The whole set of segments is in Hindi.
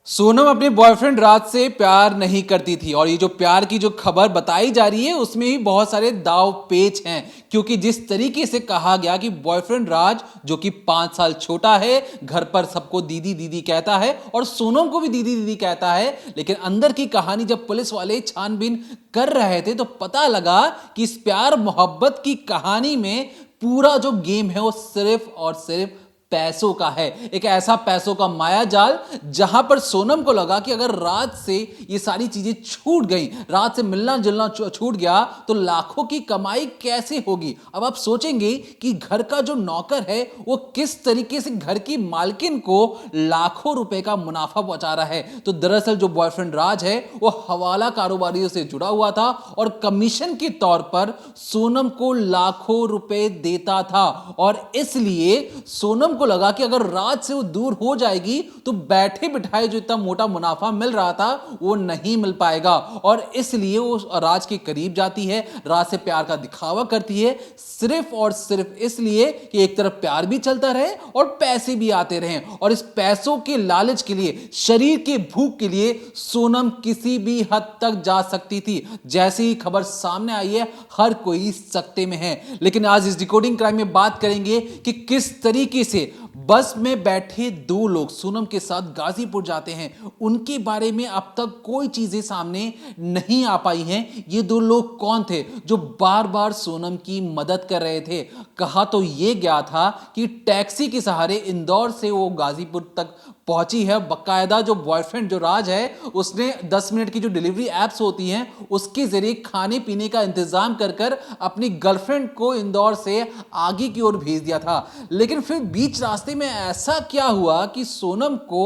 सोनम अपने बॉयफ्रेंड राज से प्यार नहीं करती थी और ये जो प्यार की जो खबर बताई जा रही है उसमें भी बहुत सारे दाव पेच हैं। क्योंकि जिस तरीके से कहा गया कि बॉयफ्रेंड राज जो कि 5 साल छोटा है, घर पर सबको दीदी दीदी कहता है और सोनम को भी दीदी दीदी कहता है, लेकिन अंदर की कहानी जब पुलिस वाले छानबीन कर रहे थे तो पता लगा कि इस प्यार मोहब्बत की कहानी में पूरा जो गेम है वो सिर्फ और सिर्फ पैसों का है। एक ऐसा पैसों का माया जाल जहां पर सोनम को लगा कि अगर राज से ये सारी चीजें छूट गई, राज से मिलना जुलना छूट गया तो लाखों की कमाई कैसे होगी। अब आप सोचेंगे कि घर का जो नौकर है वो किस तरीके से घर की मालकिन को लाखों रुपए का मुनाफा पहुंचा रहा है। तो दरअसल जो बॉयफ्रेंड राज है वो हवाला कारोबारियों से जुड़ा हुआ था और कमीशन के तौर पर सोनम को लाखों रुपए देता था और इसलिए सोनम को लगा कि अगर राज से वो दूर हो जाएगी तो बैठे बिठाए जो इतना मोटा मुनाफा मिल रहा था वो नहीं मिल पाएगा और इसलिए वो राज के करीब जाती है, राज से प्यार का दिखावा करती है, सिर्फ और सिर्फ इसलिए कि एक तरफ प्यार भी चलता रहे और पैसे भी आते रहें। और इस पैसों के लालच के लिए, शरीर के भूख के लिए सोनम किसी भी हद तक जा सकती थी। जैसे ही खबर सामने आई है हर कोई सकते में है। लेकिन आज इस डिकोडिंग क्राइम में बात करेंगे कि किस तरीके से बस में बैठे दो लोग सोनम के साथ गाजीपुर जाते हैं, उनके बारे में अब तक कोई चीजें सामने नहीं आ पाई हैं। ये दो लोग कौन थे जो बार बार सोनम की मदद कर रहे थे। कहा तो ये गया था कि टैक्सी के सहारे इंदौर से वो गाजीपुर तक पहुंची है। बकायदा जो बॉयफ्रेंड जो राज है उसने 10 मिनट की जो डिलीवरी एप्स होती हैं उसके जरिए खाने पीने का इंतजाम कर कर अपनी गर्लफ्रेंड को इंदौर से आगे की ओर भेज दिया था। लेकिन फिर बीच रास्ते में ऐसा क्या हुआ कि सोनम को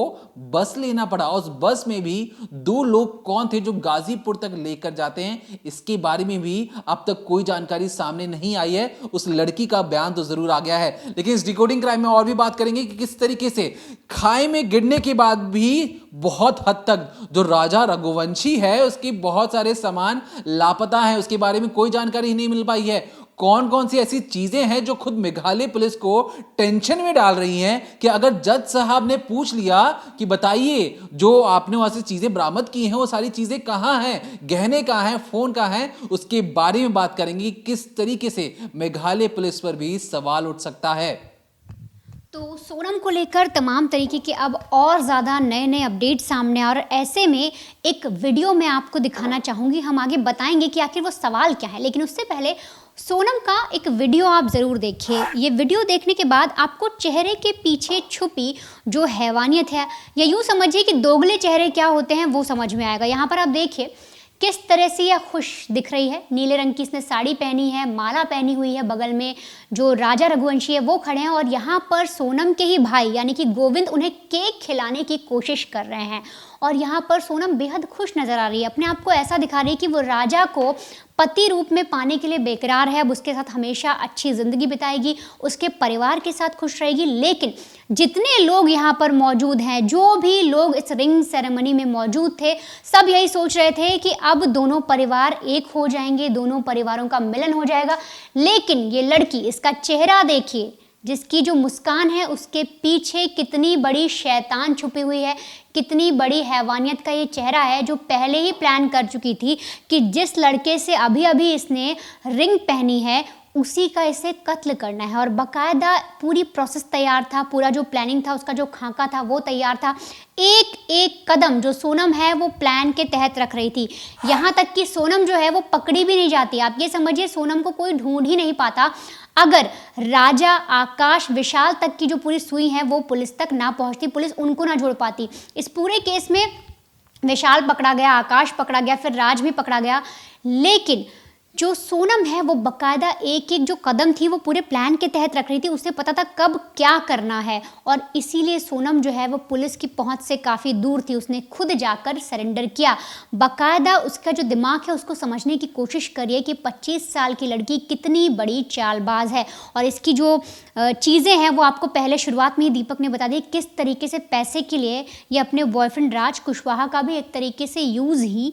बस लेना पड़ा। उस बस में भी दो लोग कौन थे जो गाजीपुर तक लेकर जाते हैं, इसके बारे में भी अब तक कोई जानकारी सामने नहीं आई है। उस लड़की का बयान तो जरूर आ गया है, लेकिन इस डिकोडिंग क्राइम में और भी बात करेंगे कि किस तरीके से खाई में गिरने के बाद भी बहुत हद तक जो राजा रघुवंशी है उसकी बहुत सारे सामान लापता हैं, उसके बारे में कोई जानकारी नहीं मिल पाई है। कौन कौन सी ऐसी चीजें हैं जो खुद मेघालय पुलिस को टेंशन में डाल रही हैं कि अगर जज साहब ने पूछ लिया कि बताइए जो आपने वहां से चीजें बरामद की हैं वो सारी चीजें कहां हैं, गहने कहां हैं, फोन कहां हैं, उसके बारे में बात करेंगे। किस तरीके से मेघालय पुलिस पर भी सवाल उठ सकता है। तो सोनम को लेकर तमाम तरीके के अब और ज़्यादा नए नए अपडेट सामने आ और ऐसे में एक वीडियो मैं आपको दिखाना चाहूँगी। हम आगे बताएंगे कि आखिर वो सवाल क्या है, लेकिन उससे पहले सोनम का एक वीडियो आप ज़रूर देखिए। ये वीडियो देखने के बाद आपको चेहरे के पीछे छुपी जो हैवानियत है या यूँ समझिए कि दोगले चेहरे क्या होते हैं वो समझ में आएगा। यहाँ पर आप देखिए किस तरह से यह खुश दिख रही है। नीले रंग की इसने साड़ी पहनी है, माला पहनी हुई है, बगल में जो राजा रघुवंशी है वो खड़े हैं और यहाँ पर सोनम के ही भाई यानी कि गोविंद उन्हें केक खिलाने की कोशिश कर रहे हैं और यहाँ पर सोनम बेहद खुश नज़र आ रही है। अपने आप को ऐसा दिखा रही है कि वो राजा को पति रूप में पाने के लिए बेकरार है, अब उसके साथ हमेशा अच्छी ज़िंदगी बिताएगी, उसके परिवार के साथ खुश रहेगी। लेकिन जितने लोग यहाँ पर मौजूद हैं, जो भी लोग इस रिंग सेरेमनी में मौजूद थे, सब यही सोच रहे थे कि अब दोनों परिवार एक हो जाएंगे, दोनों परिवारों का मिलन हो जाएगा। लेकिन ये लड़की, इसका चेहरा देखिए, जिसकी जो मुस्कान है उसके पीछे कितनी बड़ी शैतान छुपी हुई है, कितनी बड़ी हैवानियत का ये चेहरा है, जो पहले ही प्लान कर चुकी थी कि जिस लड़के से अभी अभी इसने रिंग पहनी है उसी का इसे कत्ल करना है। और बाकायदा पूरी प्रोसेस तैयार था, पूरा जो प्लानिंग था उसका जो खाका था वो तैयार था। एक एक कदम जो सोनम है वो प्लान के तहत रख रही थी। यहाँ तक कि सोनम जो है वो पकड़ी भी नहीं जाती। आप ये समझिए सोनम को कोई ढूंढ ही नहीं पाता अगर राजा, आकाश, विशाल तक की जो पूरी सुई है वो पुलिस तक ना पहुँचती, पुलिस उनको ना जोड़ पाती। इस पूरे केस में विशाल पकड़ा गया, आकाश पकड़ा गया, फिर राज भी पकड़ा गया, लेकिन जो सोनम है वो बकायदा एक एक जो कदम थी वो पूरे प्लान के तहत रख रही थी। उसे पता था कब क्या करना है और इसीलिए सोनम जो है वो पुलिस की पहुंच से काफ़ी दूर थी। उसने खुद जाकर सरेंडर किया। बकायदा उसका जो दिमाग है उसको समझने की कोशिश करिए कि 25 साल की लड़की कितनी बड़ी चालबाज है और इसकी जो चीज़ें हैं वो आपको पहले शुरुआत में ही दीपक ने बता दी किस तरीके से पैसे के लिए ये अपने बॉयफ्रेंड राज कुशवाहा का भी एक तरीके से यूज़ ही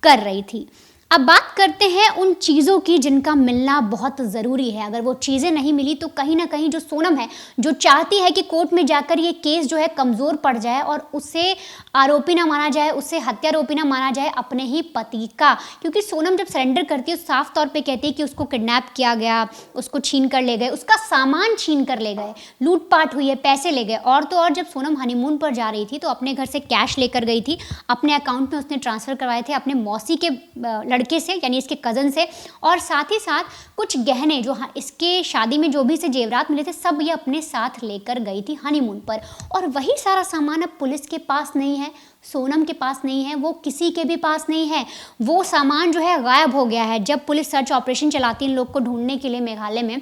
कर रही थी। अब बात करते हैं उन चीज़ों की जिनका मिलना बहुत ज़रूरी है। अगर वो चीज़ें नहीं मिली तो कहीं ना कहीं जो सोनम है, जो चाहती है कि कोर्ट में जाकर ये केस जो है कमज़ोर पड़ जाए और उसे आरोपी ना माना जाए, उसे हत्यारोपी ना माना जाए अपने ही पति का। क्योंकि सोनम जब सरेंडर करती है साफ तौर पे कहती है कि उसको किडनैप किया गया, उसको छीन कर ले गए, उसका सामान छीन कर ले गए, लूटपाट हुई है, पैसे ले गए। और तो और जब सोनम हनीमून पर जा रही थी तो अपने घर से कैश लेकर गई थी, अपने अकाउंट में उसने ट्रांसफ़र करवाए थे अपने मौसी के लड़के से, यानी इसके कज़न से, और साथ ही साथ कुछ गहने जो इसके शादी में जो भी इसे जेवरात मिले थे सब ये अपने साथ लेकर गई थी हनीमून पर। और वही सारा सामान अब पुलिस के पास नहीं है, सोनम के पास नहीं है, वो किसी के भी पास नहीं है। वो सामान जो है गायब हो गया है। जब पुलिस सर्च ऑपरेशन चलाती है इन लोग को ढूंढने के लिए मेघालय में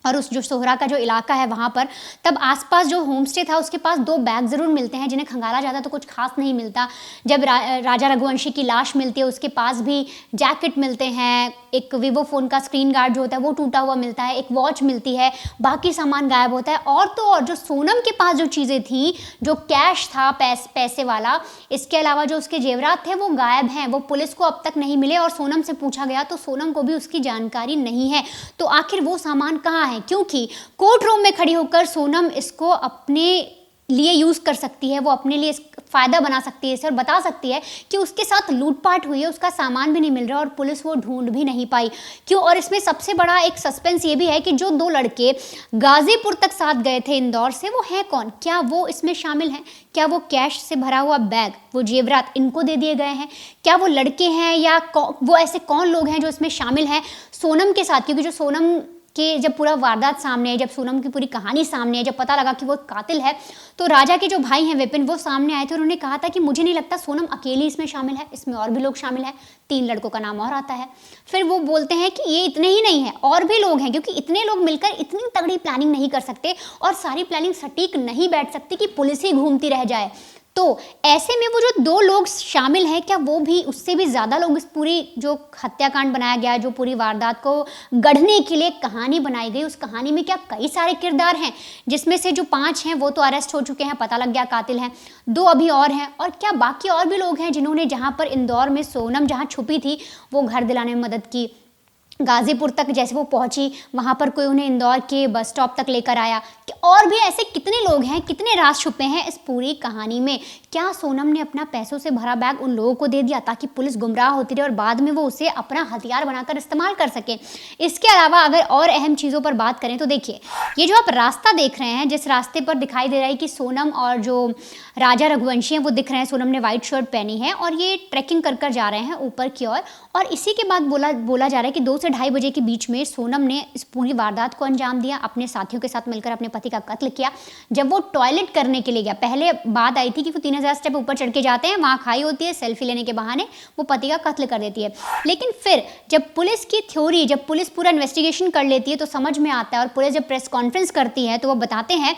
और उस जो सोहरा का जो इलाका है वहाँ पर, तब आसपास जो होम स्टे था उसके पास 2 बैग ज़रूर मिलते हैं जिन्हें खंगाला जाता तो कुछ खास नहीं मिलता। जब राजा रघुवंशी की लाश मिलती है उसके पास भी जैकेट मिलते हैं, एक वीवो फ़ोन का स्क्रीन गार्ड जो होता है वो टूटा हुआ मिलता है, एक वॉच मिलती है, बाकी सामान गायब होता है। और तो और जो सोनम के पास जो चीज़ें थी, जो कैश था पैसे वाला, इसके अलावा जो उसके जेवरात थे वो गायब हैं, वो पुलिस को अब तक नहीं मिले। और सोनम से पूछा गया तो सोनम को भी उसकी जानकारी नहीं है। तो आखिर वो सामान कहाँ है? क्योंकि कोर्ट रूम में खड़ी होकर सोनम इसको अपने लिए यूज कर सकती है, वो अपने लिए फायदा बना सकती है इसे, और बता सकती है कि उसके साथ लूटपाट हुई है, उसका सामान भी नहीं मिल रहा और पुलिस वो ढूंढ भी नहीं पाई। क्यों? और इसमें सबसे बड़ा एक सस्पेंस ये भी है कि जो 2 लड़के गाजीपुर तक साथ गए थे इंदौर से, वो हैं कौन? क्या वो इसमें शामिल हैं? क्या वो कैश से भरा हुआ बैग, वो जेवरात इनको दे दिए गए हैं? क्या वो लड़के हैं या वो ऐसे कौन लोग हैं जो इसमें शामिल हैं सोनम के साथ? क्योंकि जो सोनम कि जब पूरा वारदात सामने है, जब सोनम की पूरी कहानी सामने है, जब पता लगा कि वो कातिल है, तो राजा के जो भाई हैं विपिन, वो सामने आए थे। उन्होंने कहा था कि मुझे नहीं लगता सोनम अकेली इसमें शामिल है, इसमें और भी लोग शामिल हैं। 3 लड़कों का नाम और आता है। फिर वो बोलते हैं कि ये इतने ही नहीं है, और भी लोग हैं, क्योंकि इतने लोग मिलकर इतनी तगड़ी प्लानिंग नहीं कर सकते और सारी प्लानिंग सटीक नहीं बैठ सकती कि पुलिस ही घूमती रह जाए। तो ऐसे में वो जो 2 लोग शामिल हैं, क्या वो भी उससे भी ज़्यादा लोग इस पूरी जो हत्याकांड बनाया गया, जो पूरी वारदात को गढ़ने के लिए कहानी बनाई गई, उस कहानी में क्या कई सारे किरदार हैं, जिसमें से जो 5 हैं वो तो अरेस्ट हो चुके हैं, पता लग गया कातिल हैं, 2 अभी और हैं, और क्या बाकी और भी लोग हैं जिन्होंने जहाँ पर इंदौर में सोनम जहाँ छुपी थी वो घर दिलाने में मदद की, गाजीपुर तक जैसे वो पहुंची वहाँ पर कोई उन्हें इंदौर के बस स्टॉप तक लेकर आया, कि और भी ऐसे कितने लोग हैं, कितने राज छुपे हैं इस पूरी कहानी में। क्या सोनम ने अपना पैसों से भरा बैग उन लोगों को दे दिया ताकि पुलिस गुमराह होती रहे और बाद में वो उसे अपना हथियार बनाकर इस्तेमाल कर सके? इसके अलावा अगर और अहम चीज़ों पर बात करें तो देखिए, ये जो आप रास्ता देख रहे हैं, जिस रास्ते पर दिखाई दे रहा है कि सोनम और जो राजा रघुवंशी हैं वो दिख रहे हैं, सोनम ने व्हाइट शर्ट पहनी है और ये ट्रैकिंग कर जा रहे हैं ऊपर की ओर। और इसी के बाद बोला जा रहा है कि 2 से ढाई बजे के बीच में सोनम ने इस पूरी वारदात को अंजाम दिया, अपने साथियों के साथ मिलकर अपने पति का कत्ल किया। जब वो टॉयलेट करने के लिए गया, पहले बात आई थी कि वो 3000 स्टेप ऊपर चढ़ के जाते हैं, वहाँ खाई होती है, सेल्फी लेने के बहाने वो पति का कत्ल कर देती है। लेकिन फिर जब पुलिस की थ्योरी, जब पुलिस पूरा इन्वेस्टिगेशन कर लेती है तो समझ में आता है, और पुलिस जब प्रेस कॉन्फ्रेंस करती है तो वो बताते हैं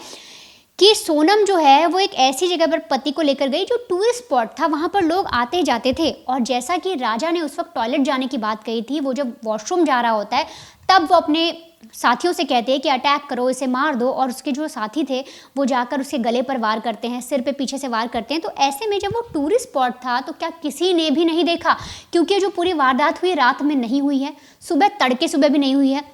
कि सोनम जो है वो एक ऐसी जगह पर पति को लेकर गई जो टूरिस्ट स्पॉट था, वहाँ पर लोग आते जाते थे। और जैसा कि राजा ने उस वक्त टॉयलेट जाने की बात कही थी, वो जब वॉशरूम जा रहा होता है तब वो अपने साथियों से कहते हैं कि अटैक करो, इसे मार दो, और उसके जो साथी थे वो जाकर उसके गले पर वार करते हैं, सिर पे पीछे से वार करते हैं। तो ऐसे में जब वो टूरिस्ट स्पॉट था तो क्या किसी ने भी नहीं देखा? क्योंकि जो पूरी वारदात हुई रात में नहीं हुई है, तड़के सुबह भी नहीं हुई है,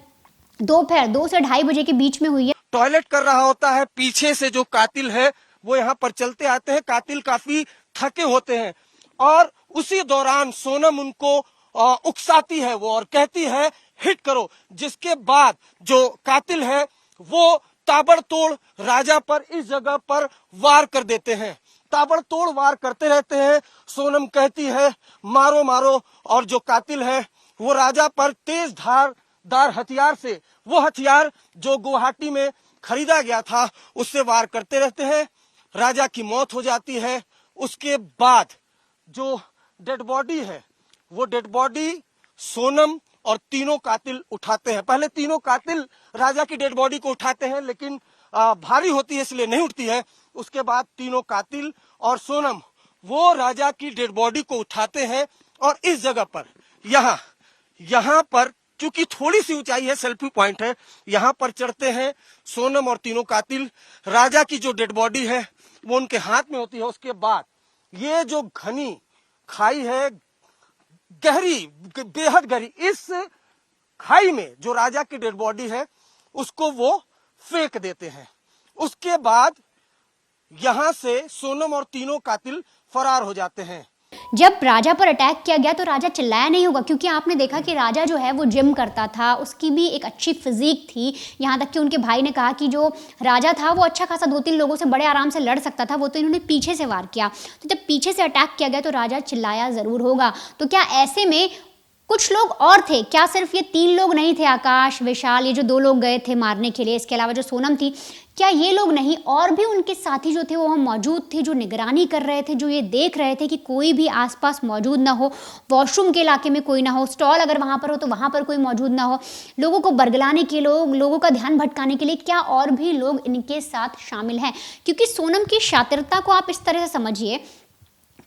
दोपहर 2 से ढाई बजे के बीच में हुई है। टॉयलेट कर रहा होता है, पीछे से जो कातिल है वो यहाँ पर चलते आते हैं। कातिल काफी थके होते हैं और उसी दौरान सोनम उनको उकसाती है वो और कहती है हिट करो, जिसके बाद जो कातिल है वो ताबड़तोड़ राजा पर इस जगह पर वार कर देते हैं। ताबड़तोड़ वार करते रहते हैं। सोनम कहती है मारो मारो, और जो कातिल है वो राजा पर तेज धारदार हथियार से, वो हथियार जो गुवाहाटी में खरीदा गया था, उससे वार करते रहते हैं। राजा की मौत हो जाती है। उसके बाद जो डेड बॉडी है वो डेड बॉडी सोनम और तीनों कातिल उठाते हैं। पहले तीनों कातिल राजा की डेड बॉडी को उठाते हैं, लेकिन भारी होती है इसलिए नहीं उठती है। उसके बाद तीनों कातिल और सोनम वो राजा की डेड बॉडी को उठाते हैं और इस जगह पर यहाँ पर क्योंकि थोड़ी सी ऊंचाई है, सेल्फी पॉइंट है, यहाँ पर चढ़ते हैं सोनम और तीनों कातिल। राजा की जो डेड बॉडी है वो उनके हाथ में होती है। उसके बाद ये जो घनी खाई है, गहरी, बेहद गहरी इस खाई में जो राजा की डेड बॉडी है उसको वो फेंक देते हैं। उसके बाद यहां से सोनम और तीनों कातिल फरार हो जाते हैं। जब राजा पर अटैक किया गया तो राजा चिल्लाया नहीं होगा, क्योंकि आपने देखा कि राजा जो है वो जिम करता था, उसकी भी एक अच्छी फिजिक थी। यहाँ तक कि उनके भाई ने कहा कि जो राजा था वो अच्छा खासा 2-3 लोगों से बड़े आराम से लड़ सकता था, वो तो इन्होंने पीछे से वार किया। तो जब पीछे से अटैक किया गया तो राजा चिल्लाया ज़रूर होगा। तो क्या ऐसे में कुछ लोग और थे? क्या सिर्फ ये 3 लोग नहीं थे, आकाश, विशाल, ये जो 2 लोग गए थे मारने के लिए, इसके अलावा जो सोनम थी, क्या ये लोग नहीं और भी उनके साथी जो थे वो वहाँ मौजूद थे, जो निगरानी कर रहे थे, जो ये देख रहे थे कि कोई भी आसपास मौजूद ना हो, वॉशरूम के इलाके में कोई ना हो, स्टॉल अगर वहाँ पर हो तो वहाँ पर कोई मौजूद ना हो, लोगों को बरगलाने के लोगों का ध्यान भटकाने के लिए क्या और भी लोग इनके साथ शामिल हैं? क्योंकि सोनम की शातिरता को आप इस तरह से समझिए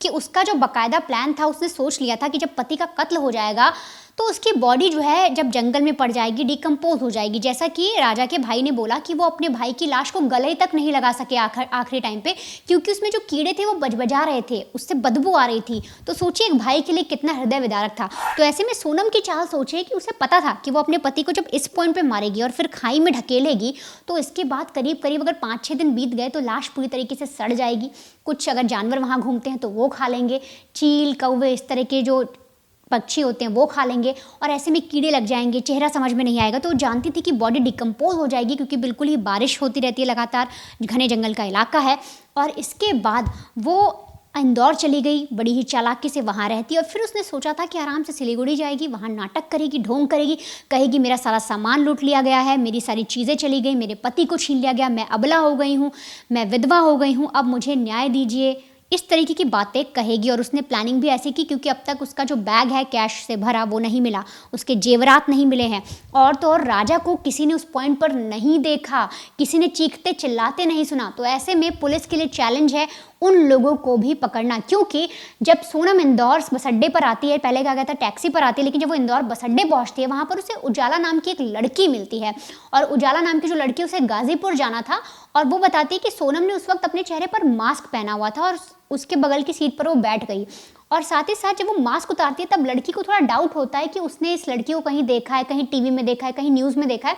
कि उसका जो बाकायदा प्लान था, उसने सोच लिया था कि जब पति का कत्ल हो जाएगा तो उसकी बॉडी जो है जब जंगल में पड़ जाएगी, डिकम्पोज हो जाएगी। जैसा कि राजा के भाई ने बोला कि वो अपने भाई की लाश को गले तक नहीं लगा सके आखिरी टाइम पे, क्योंकि उसमें जो कीड़े थे वो बजबजा रहे थे, उससे बदबू आ रही थी। तो सोचिए एक भाई के लिए कितना हृदय विदारक था। तो ऐसे में सोनम की चाल सोचिए कि उसे पता था कि वो अपने पति को जब इस पॉइंट पे मारेगी और फिर खाई में ढकेलेगी तो इसके बाद करीब करीब अगर 5-6 दिन बीत गए तो लाश पूरी तरीके से सड़ जाएगी। कुछ अगर जानवर वहाँ घूमते हैं तो वो खा लेंगे, चील, कौवे, इस तरह के जो पक्षी होते हैं वो खा लेंगे, और ऐसे में कीड़े लग जाएंगे, चेहरा समझ में नहीं आएगा। तो वो जानती थी कि बॉडी डिकम्पोज हो जाएगी, क्योंकि बिल्कुल ही बारिश होती रहती है लगातार, घने जंगल का इलाका है। और इसके बाद वो इंदौर चली गई, बड़ी ही चालाकी से वहाँ रहती, और फिर उसने सोचा था कि आराम से सिलीगुड़ी जाएगी, वहाँ नाटक करेगी, ढोंग करेगी, कहेगी मेरा सारा सामान लूट लिया गया है, मेरी सारी चीज़ें चली गई, मेरे पति को छीन लिया गया, मैं अबला हो गई हूँ, मैं विधवा हो गई हूँ, अब मुझे न्याय दीजिए, इस तरीके की बातें कहेगी। और उसने प्लानिंग भी ऐसी की, क्योंकि अब तक उसका जो बैग है कैश से भरा वो नहीं मिला, उसके जेवरात नहीं मिले हैं, और तो और राजा को किसी ने उस पॉइंट पर नहीं देखा, किसी ने चीखते चिल्लाते नहीं सुना। तो ऐसे में पुलिस के लिए चैलेंज है उन लोगों को भी पकड़ना, क्योंकि जब सोनम इंदौर बस अड्डे पर आती है, पहले कहा गया था टैक्सी पर आती है, लेकिन जब वो इंदौर बस अड्डे पहुंचती है वहां पर उसे उजाला नाम की एक लड़की मिलती है, और उजाला नाम की जो लड़की, उसे गाजीपुर जाना था, और वो बताती है कि सोनम ने उस वक्त अपने चेहरे पर मास्क पहना हुआ था और उसके बगल की सीट पर वो बैठ गई। और साथ ही साथ जब वो मास्क उतारती है तब लड़की को थोड़ा डाउट होता है कि उसने इस लड़की को कहीं देखा है, कहीं टीवी में देखा है, कहीं न्यूज़ में देखा है।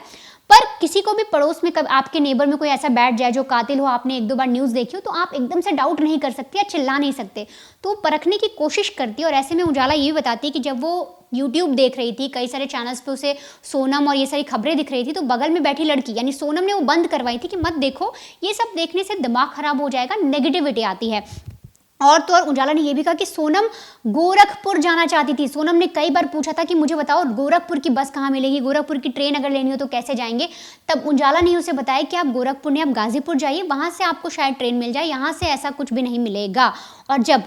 पर किसी को भी पड़ोस में, कब आपके नेबर में कोई ऐसा बैठ जाए जो कातिल हो, आपने 1-2 बार न्यूज़ देखी हो, तो आप एकदम से डाउट नहीं कर सकते या चिल्ला नहीं सकते, तो परखने की कोशिश करती है। और ऐसे में उजाला ये भी बताती है कि जब वो यूट्यूब देख रही थी, कई सारे चैनल्स पे उसे सोनम और ये सारी खबरें दिख रही थी, तो बगल में बैठी लड़की यानी सोनम ने वो बंद करवाई थी कि मत देखो, ये सब देखने से दिमाग खराब हो जाएगा, नेगेटिविटी आती है। और तो और उजाला ने यह भी कहा कि सोनम गोरखपुर जाना चाहती थी। सोनम ने कई बार पूछा था कि मुझे बताओ गोरखपुर की बस कहाँ मिलेगी, गोरखपुर की ट्रेन अगर लेनी हो तो कैसे जाएंगे। तब उजाला ने उसे बताया कि आप गोरखपुर नहीं, आप गाजीपुर जाइए, वहाँ से आपको शायद ट्रेन मिल जाए, यहाँ से ऐसा कुछ भी नहीं मिलेगा। और जब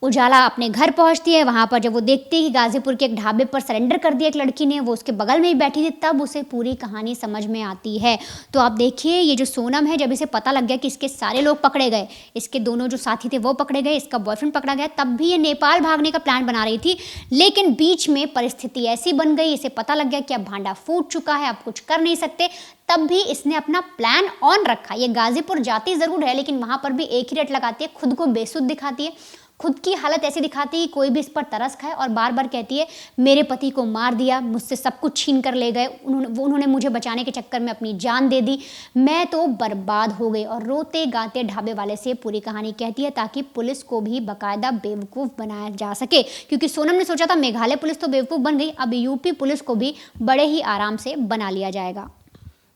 उजाला अपने घर पहुंचती है, वहाँ पर जब वो देखती है कि गाजीपुर के एक ढाबे पर सरेंडर कर दिया एक लड़की ने, वो उसके बगल में ही बैठी थी, तब उसे पूरी कहानी समझ में आती है। तो आप देखिए ये जो सोनम है, जब इसे पता लग गया कि इसके सारे लोग पकड़े गए, इसके दोनों जो साथी थे वो पकड़े गए, इसका बॉयफ्रेंड पकड़ा गया, तब भी ये नेपाल भागने का प्लान बना रही थी। लेकिन बीच में परिस्थिति ऐसी बन गई, इसे पता लग गया कि अब भांडा फूट चुका है, अब कुछ कर नहीं सकते, तब भी इसने अपना प्लान ऑन रखा। ये गाजीपुर जाती ज़रूर है, लेकिन वहाँ पर भी एक ही रट लगाती है, खुद को बेसुध दिखाती है, खुद की हालत ऐसी दिखाती है कि कोई भी इस पर तरस खाए, और बार बार कहती है मेरे पति को मार दिया, मुझसे सब कुछ छीन कर ले गए, उन्होंने मुझे बचाने के चक्कर में अपनी जान दे दी, मैं तो बर्बाद हो गई। और रोते गाते ढाबे वाले से पूरी कहानी कहती है, ताकि पुलिस को भी बाकायदा बेवकूफ़ बनाया जा सके। क्योंकि सोनम ने सोचा था मेघालय पुलिस तो बेवकूफ़ बन गई, अब यूपी पुलिस को भी बड़े ही आराम से बना लिया जाएगा।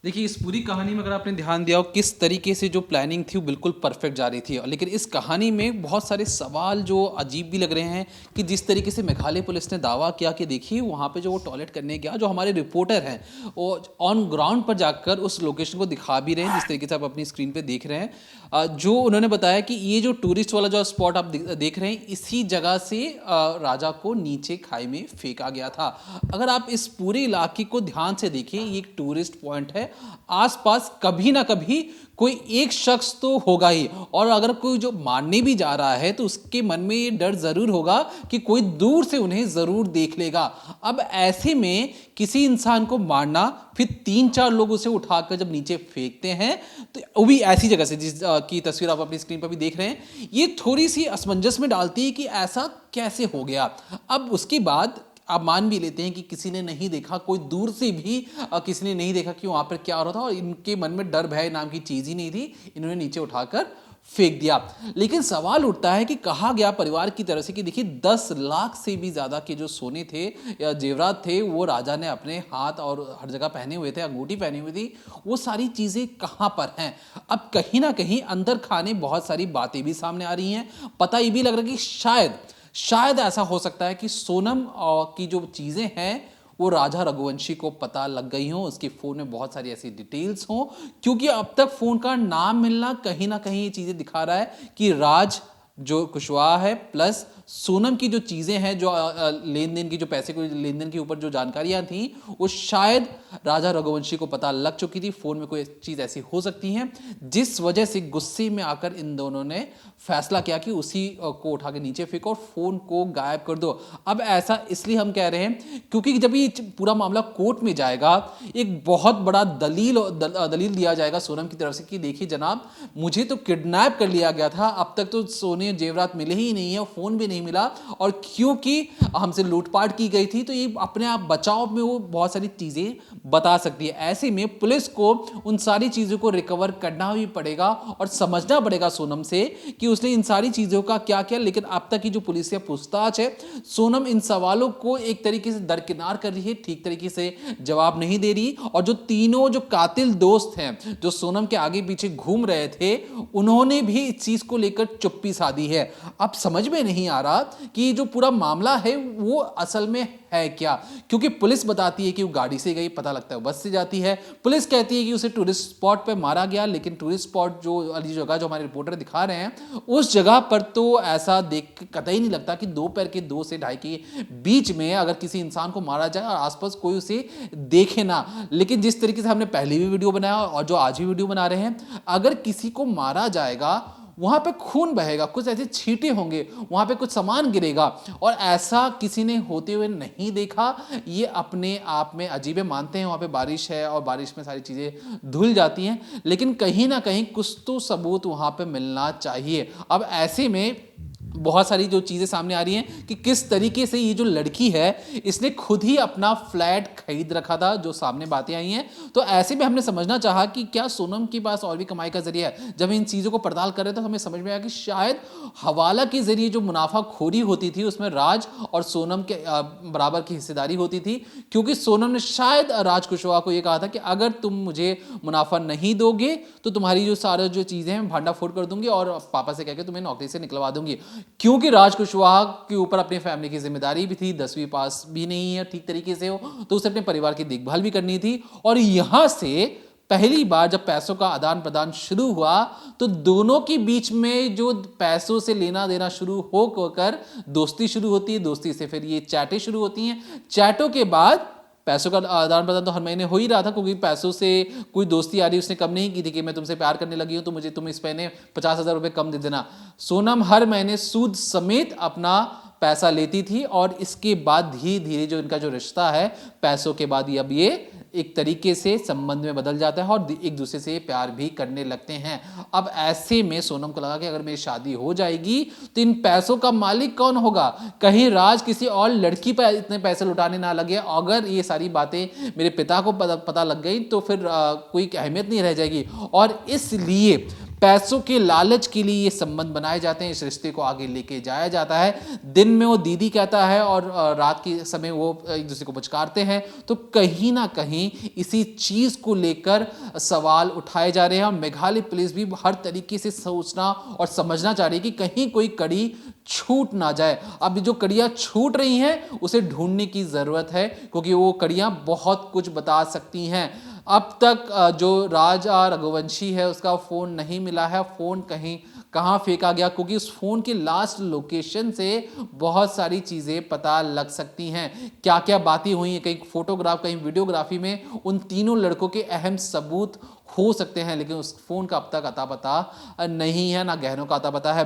देखिए इस पूरी कहानी में अगर आपने ध्यान दिया हो किस तरीके से जो प्लानिंग थी वो बिल्कुल परफेक्ट जा रही थी, लेकिन इस कहानी में बहुत सारे सवाल जो अजीब भी लग रहे हैं कि जिस तरीके से मेघालय पुलिस ने दावा किया कि देखिए वहाँ पे जो वो टॉयलेट करने गया, जो हमारे रिपोर्टर हैं वो ऑन ग्राउंड पर जाकर उस लोकेशन को दिखा भी रहे हैं, जिस तरीके से आप अपनी स्क्रीन पर देख रहे हैं, जो उन्होंने बताया कि ये जो टूरिस्ट वाला जो स्पॉट आप देख रहे हैं, इसी जगह से राजा को नीचे खाई में फेंका गया था। अगर आप इस पूरे इलाके को ध्यान से देखिए, ये एक टूरिस्ट पॉइंट है आसपास कभी ना कभी कोई एक शख्स तो होगा ही, और अगर कोई जो मारने भी जा रहा है तो उसके मन में ये डर जरूर होगा कि कोई दूर से उन्हें जरूर देख लेगा। अब ऐसे में किसी इंसान को मारना, फिर 3-4 लोग उसे उठाकर जब नीचे फेंकते हैं, तो वो भी ऐसी जगह से जिस की तस्वीर आप अपनी स्क्रीन पर भी देख रहे हैं, ये थोड़ी सी असमंजस में डालती है कि ऐसा कैसे हो गया। अब उसके बाद आप मान भी लेते हैं कि किसी ने नहीं देखा, कोई दूर से भी किसी ने नहीं देखा कि वहां पर क्या हो रहा था, और इनके मन में डर भय नाम की चीज ही नहीं थी, इन्होंने नीचे उठाकर फेंक दिया। लेकिन सवाल उठता है कि कहा गया परिवार की तरफ से कि देखिए 10 लाख से भी ज्यादा के जो सोने थे या जेवरात थे वो राजा ने अपने हाथ और हर जगह पहने हुए थे, अंगूठी पहनी हुई थी, वो सारी चीजें कहां पर हैं। अब कहीं ना कहीं अंदर खाने बहुत सारी बातें भी सामने आ रही हैं। पता ये भी लग रहा है कि शायद ऐसा हो सकता है कि सोनम की जो चीजें हैं वो राजा रघुवंशी को पता लग गई हो, उसके फोन में बहुत सारी ऐसी डिटेल्स हो, क्योंकि अब तक फोन का नाम मिलना कहीं ना कहीं ये चीजें दिखा रहा है कि राज जो कुशवाहा है प्लस सोनम की जो चीजें हैं, जो लेन देन की, जो पैसे को लेन देन के ऊपर जो जानकारियां थी, वो शायद राजा रघुवंशी को पता लग चुकी थी। फोन में कोई चीज ऐसी हो सकती है जिस वजह से गुस्से में आकर इन दोनों ने फैसला किया कि उसी को उठा के नीचे फेंको और फोन को गायब कर दो। अब ऐसा इसलिए हम कह रहे हैं क्योंकि जब ये पूरा मामला कोर्ट में जाएगा, एक बहुत बड़ा दलील दिया जाएगा सोनम की तरफ से कि देखिए जनाब, मुझे तो किडनैप कर लिया गया था, अब तक तो सोने जेवरात मिले ही नहीं है, फोन भी नहीं मिला, और क्योंकि हमसे लूटपाट की गई थी, तो ये अपने आप बचाव में वो बहुत सारी चीजें बता सकती है। ऐसे में पुलिस को उन सारी चीजों को रिकवर करना भी पड़ेगा और समझना पड़ेगा सोनम से कि उसने इन सारी चीजों का क्या किया। लेकिन अब तक की जो पुलिस पूछताछ है, सोनम इन सवालों को एक तरीके से दरकिनार कर रही है, ठीक तरीके से जवाब नहीं दे रही, और जो तीनों जो कातिल दोस्त हैं जो सोनम के आगे पीछे घूम रहे थे, उन्होंने भी इस चीज को लेकर चुप्पी साधी है। अब समझ में नहीं आ रहा कि जो पूरा मामला है वो असल में है क्या, क्योंकि पुलिस बताती है कि वो गाड़ी से गई, पता लगता है बस से जाती है। पुलिस कहती है कि उसे टूरिस्ट स्पॉट पे मारा गया, लेकिन टूरिस्ट स्पॉट जो वाली जगह जो हमारे रिपोर्टर दिखा रहे हैं, उस जगह पर तो ऐसा देख कतई नहीं लगता कि दोपहर के 2 से 2:30 के बीच में अगर किसी इंसान को मारा जाए और आसपास कोई उसे देखे ना। लेकिन जिस तरीके से हमने पहले भी वीडियो बनाया और जो आज भी वीडियो बना रहे हैं, अगर किसी को मारा जाएगा वहां पे खून बहेगा, कुछ ऐसे छींटे होंगे, वहां पे कुछ सामान गिरेगा, और ऐसा किसी ने होते हुए नहीं देखा। ये अपने आप में अजीबे मानते हैं, वहां पे बारिश है और बारिश में सारी चीजें धुल जाती हैं, लेकिन कहीं ना कहीं कुछ तो सबूत वहां पे मिलना चाहिए। अब ऐसे में बहुत सारी जो चीजें सामने आ रही हैं कि किस तरीके से ये जो लड़की है इसने खुद ही अपना फ्लैट खरीद रखा था, जो सामने बातें आई हैं। तो ऐसे में हमने समझना चाहा कि क्या सोनम के पास और भी कमाई का जरिया है। जब इन चीजों को पड़ताल कर रहे थे तो हमें समझ में आया कि शायद हवाला के जरिए जो मुनाफाखोरी होती थी उसमें राज और सोनम के बराबर की हिस्सेदारी होती थी, क्योंकि सोनम ने शायद राज कुशवाहा को यह कहा था कि अगर तुम मुझे मुनाफा नहीं दोगे तो तुम्हारी जो सारे जो चीजें हैं भांडा फोड़ कर दूंगी और पापा से कहकर तुम्हें नौकरी से निकलवा दूंगी। क्योंकि राज कुशवाहा के ऊपर अपनी फैमिली की जिम्मेदारी भी थी, 10वीं पास भी नहीं है ठीक तरीके से हो, तो उसे अपने परिवार की देखभाल भी करनी थी। और यहां से पहली बार जब पैसों का आदान प्रदान शुरू हुआ तो दोनों के बीच में जो पैसों से लेना देना शुरू होकर दोस्ती शुरू होती है, दोस्ती से फिर ये चैटें शुरू होती हैं, चैटों के बाद पैसों का आदान प्रदान तो हर महीने हो ही रहा था, क्योंकि पैसों से कोई दोस्ती आ रही उसने कम नहीं की थी कि मैं तुमसे प्यार करने लगी हूं तो मुझे तुम इस महीने 50,000 रुपए कम दे देना। सोनम हर महीने सूद समेत अपना पैसा लेती थी, और इसके बाद धीरे धीरे जो इनका जो रिश्ता है पैसों के बाद अब ये एक तरीके से संबंध में बदल जाता है और एक दूसरे से प्यार भी करने लगते हैं। अब ऐसे में सोनम को लगा कि अगर मेरी शादी हो जाएगी तो इन पैसों का मालिक कौन होगा, कहीं राज किसी और लड़की पर इतने पैसे लुटाने ना लगे। अगर ये सारी बातें मेरे पिता को पता लग गई तो फिर कोई अहमियत नहीं रह जाएगी, और इसलिए पैसों के लालच के लिए ये संबंध बनाए जाते हैं, इस रिश्ते को आगे लेके जाया जाता है। दिन में वो दीदी कहता है और रात के समय वो एक दूसरे को पुचकारते हैं, तो कहीं ना कहीं इसी चीज को लेकर सवाल उठाए जा रहे हैं। और मेघालय पुलिस भी हर तरीके से सोचना और समझना चाह रही है कि कहीं कोई कड़ी छूट ना जाए। अब जो कड़ियां छूट रही हैं उसे ढूंढने की जरूरत है, क्योंकि वो कड़ियां बहुत कुछ बता सकती हैं। अब तक जो राजा रघुवंशी है उसका फोन नहीं मिला है, फोन कहीं कहाँ फेंका गया, क्योंकि उस फोन के लास्ट लोकेशन से बहुत सारी चीजें पता लग सकती हैं। क्या क्या बातें हुई हैं, कहीं फोटोग्राफ कहीं वीडियोग्राफी में उन तीनों लड़कों के अहम सबूत हो सकते हैं, लेकिन उस फोन का अब तक अता पता नहीं है, ना गहनों का अता पता है।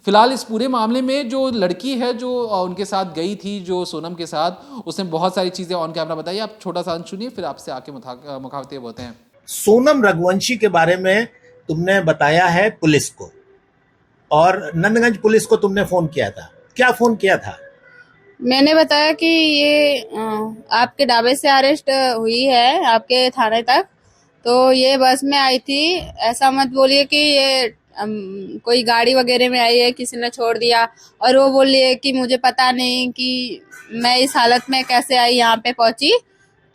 फिलहाल इस पूरे मामले में जो लड़की है जो उनके साथ गई थी, जो सोनम के साथ, उसने बहुत सारी चीजें ऑन कैमरा बताई। आप छोटा सा अंश सुनिए, फिर आपसे आके मुखातिब होते हैं। सोनम रघुवंशी के बारे में तुमने बताया है पुलिस को, और नंदगंज पुलिस को तुमने फोन किया था। क्या फोन किया था? मैंने बताया कि ये आपके ढाबे से अरेस्ट हुई है आपके थाने तक, तो ये बस में आई थी। ऐसा मत बोलिए कि ये कोई गाड़ी वगैरह में आई है, किसी ने छोड़ दिया। और वो बोली है कि मुझे पता नहीं कि मैं इस हालत में कैसे आई यहाँ पे पहुंची,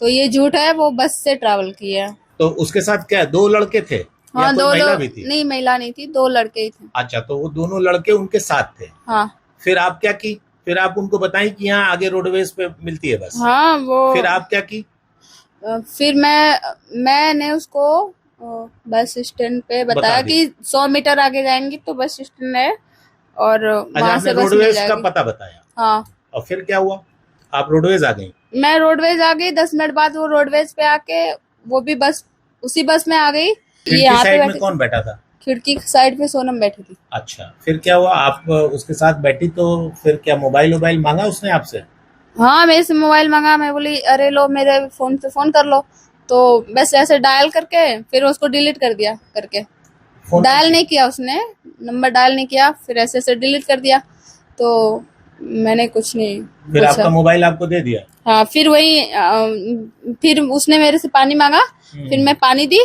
तो ये झूठ है। वो बस से ट्रैवल की है। तो उसके साथ क्या दो लड़के थे? हाँ, या कोई दो महिला लोग। भी थी? नहीं, महिला नहीं थी, दो लड़के ही थे। अच्छा, तो वो दोनों लड़के उनके साथ थे। हाँ फिर आप क्या की? फिर आप उनको बताई कि यहाँ आगे रोडवेज पे मिलती है बस। हाँ, वो फिर आप क्या की? फिर मैंने उसको बस स्टैंड पे बता बताया दी। कि 100 मीटर आगे जाएंगी तो बस स्टैंड है, और अच्छा, वहां आपने से बस मिल रोडवेज का जाएगी। पता बताया। हाँ, और फिर क्या हुआ? आप रोडवेज आ गई। मैं रोडवेज आ गई। 10 मिनट बाद वो रोडवेज पे आके वो भी बस उसी बस में आ गई। ये खिड़की यहाँ पे साइड में बैठी, कौन बैठा था? खिड़की साइड पे सोनम बैठी थी। अच्छा, फिर क्या हुआ? आप उसके साथ बैठी तो फिर क्या मोबाइल मांगा उसने आपसे? हाँ, मेरे से मोबाइल मांगा। मैं बोली अरे लो, मेरे फोन से फोन कर लो। तो बस ऐसे डायल करके फिर उसको डिलीट कर दिया करके। फोन डायल नहीं किया उसने, नंबर डायल नहीं किया, फिर ऐसे ऐसे डिलीट कर दिया। तो मैंने कुछ नहीं फिर आपका पूछा। मोबाइल आपको दे दिया? हाँ, फिर वही फिर उसने मेरे से पानी मांगा, फिर मैं पानी दी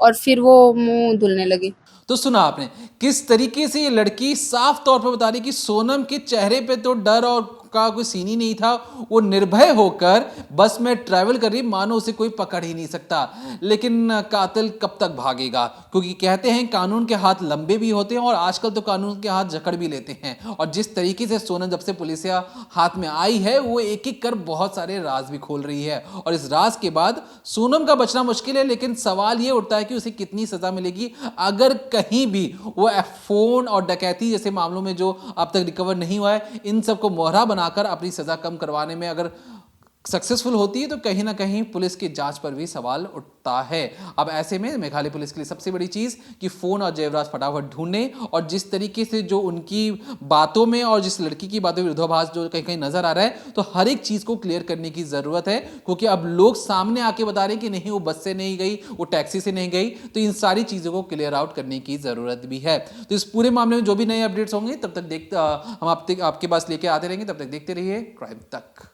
और फिर वो मुंह धुलने लगी। तो सुना आपने किस तरीके से ये लड़की साफ तौर पर बता रही कि सोनम के चेहरे पे तो डर और का कोई सीन ही नहीं था। वो निर्भय होकर बस में ट्रैवल कर रही, मानो उसे कोई पकड़ ही नहीं सकता। लेकिन कातिल कब तक भागेगा, क्योंकि कहते हैं कानून के हाथ लंबे भी होते हैं और आजकल तो कानून के हाथ जकड़ भी लेते हैं। और जिस तरीके से सोनम जब से पुलिसिया हाथ में आई है, वो एक एक कर बहुत सारे राज भी खोल रही है। और इस राज के बाद सोनम का बचना मुश्किल है, लेकिन सवाल ये उठता है कि उसे कितनी सजा मिलेगी अगर कहीं भी वो फोन और डकैती जैसे मामलों में जो अब तक रिकवर नहीं हुआ है, इन सबको मोहरा बनाकर अपनी सजा कम करवाने में अगर सक्सेसफुल होती है, तो कहीं ना कहीं पुलिस की जांच पर भी सवाल उठता है। अब ऐसे में मेघालय पुलिस के लिए सबसे बड़ी चीज कि फोन और जेवराज फटाफट ढूंढने, और जिस तरीके से जो उनकी बातों में और जिस लड़की की बातों में विरोधाभास जो कहीं कहीं नजर आ रहा है, तो हर एक चीज को क्लियर करने की जरूरत है। क्योंकि अब लोग सामने आके बता रहे हैं कि नहीं, वो बस से नहीं गई, वो टैक्सी से नहीं गई, तो इन सारी चीजों को क्लियर आउट करने की जरूरत भी है। तो इस पूरे मामले में जो भी नए अपडेट्स होंगे तब तक हम आपके पास लेके आते रहेंगे। तब तक देखते रहिए क्राइम तक।